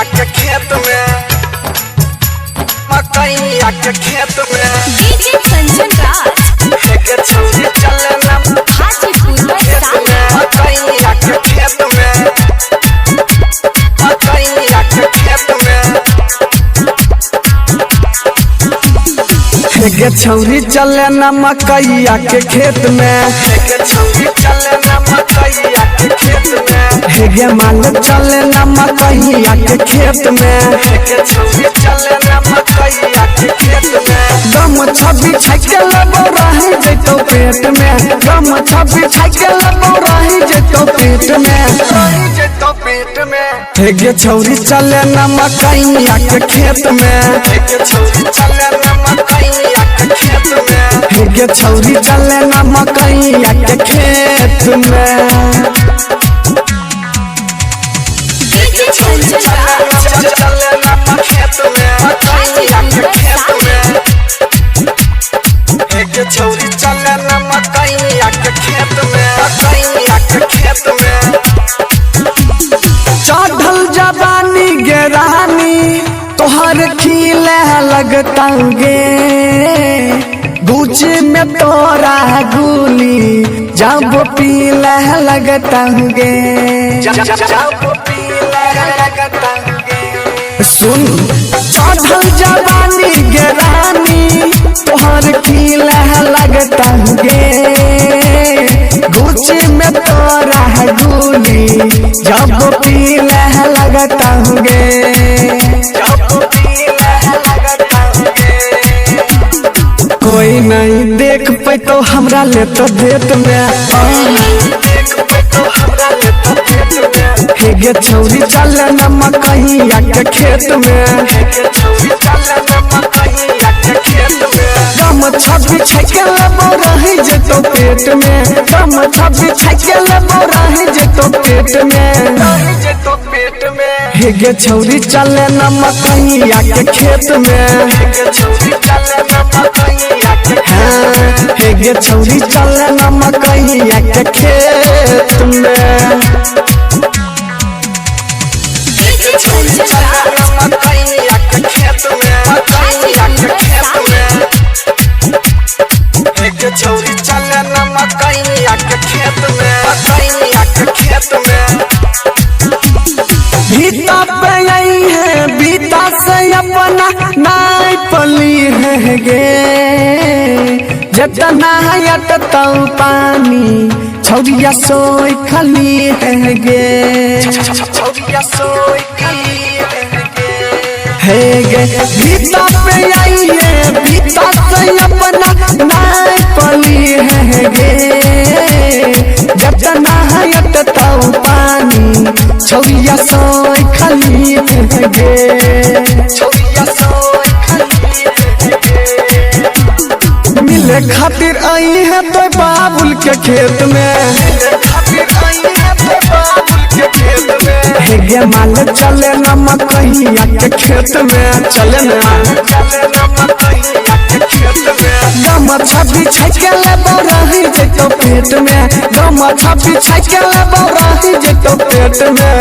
के खेत में, मकैया के खेत में डीजे कंचन राज एक छौरी चले ना हाजीपुर खेत में, मकैया के खेत में, मकैया के खेत में एक छौरी चले ना मकैया के खेत में, एक छौरी चले ना मकैया के खेत में, हेगे माल चले ना मकैया के खेत में, एक छौरी चले ना मकैया के खेत में गम छबी छके लगो रही जैतो पेट में, गम छबी छके लगो रही जैतो पेट में, रही जैतो पेट में हेगे छौरी चले ना मकैया के खेत में, एक छौरी चले ना मकैया के खेत में, हेगे छौरी चले ना मकैया के खेत में। डीजे कंचन राज चले ना खेत में, मकैया के खेत में एक छौरी चले ना मकैया के खेत में, मकैया के खेत में चढ़ल जवानी गे रानी तोहर खिले लगता गे, गुच में तोरा गुली जब पीले लगता गे, जब पीले लगता गे सुन चढ़ल जवानी गे रानी तोहर खिले लगता गे, गुच में तोरा गुली जब पीले लगता गे, जब पीले लगता गे कोई नहीं देख पैतो हमरा ले तो देत में, देख तो हमरा ले तो खेत में हेगे छौरी चले ना मकैया के खेत में, एक छौरी चले ना मकैया के खेत में गम छबी छके लगो रही जैतो पेट में, गम छबी छके लगो रही जैतो पेट में, रही जैतो पेट में हेगे छौरी चले ना मकैया के खेत में, एक छौरी चले ना मकैया के हाँ, हेगे छौरी चले ना मकैया के खेत में। डीजे कंचन राज मकैया के खेत में, मकैया के खेत में एक छौरी चले ना मकैया के खेत में, मकैया के खेत में भीता पे आई है बीता से अपना नाई पली है गे, जतना यटता पानी छौरिया सोई खली है गे, छौरिया सोई खली है गे भीता पे आई है बीता से अपना नाई पली है गे, जतना यटता पानी छौरिया सोई खली है गे, छौरिया सोई खली मिले खातिर आई है तो बाबुल के खेत में, खातिर आई है तो बाबुल के खेत में हेगे माल चले ना मकैया के खेत में, चले ना चले ना मकैया के खेत में गम छबी छके लगो रही जैतो पेट में, गम छबी छके लगो रही जैतो पेट में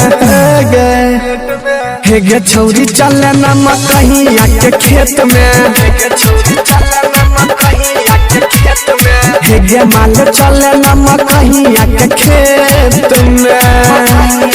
हेगे छौरी चले ना मकैया के खेत में, एक छौरी चले ना मकैया के खेत में हेगे माल चले ना मकैया के खेत में।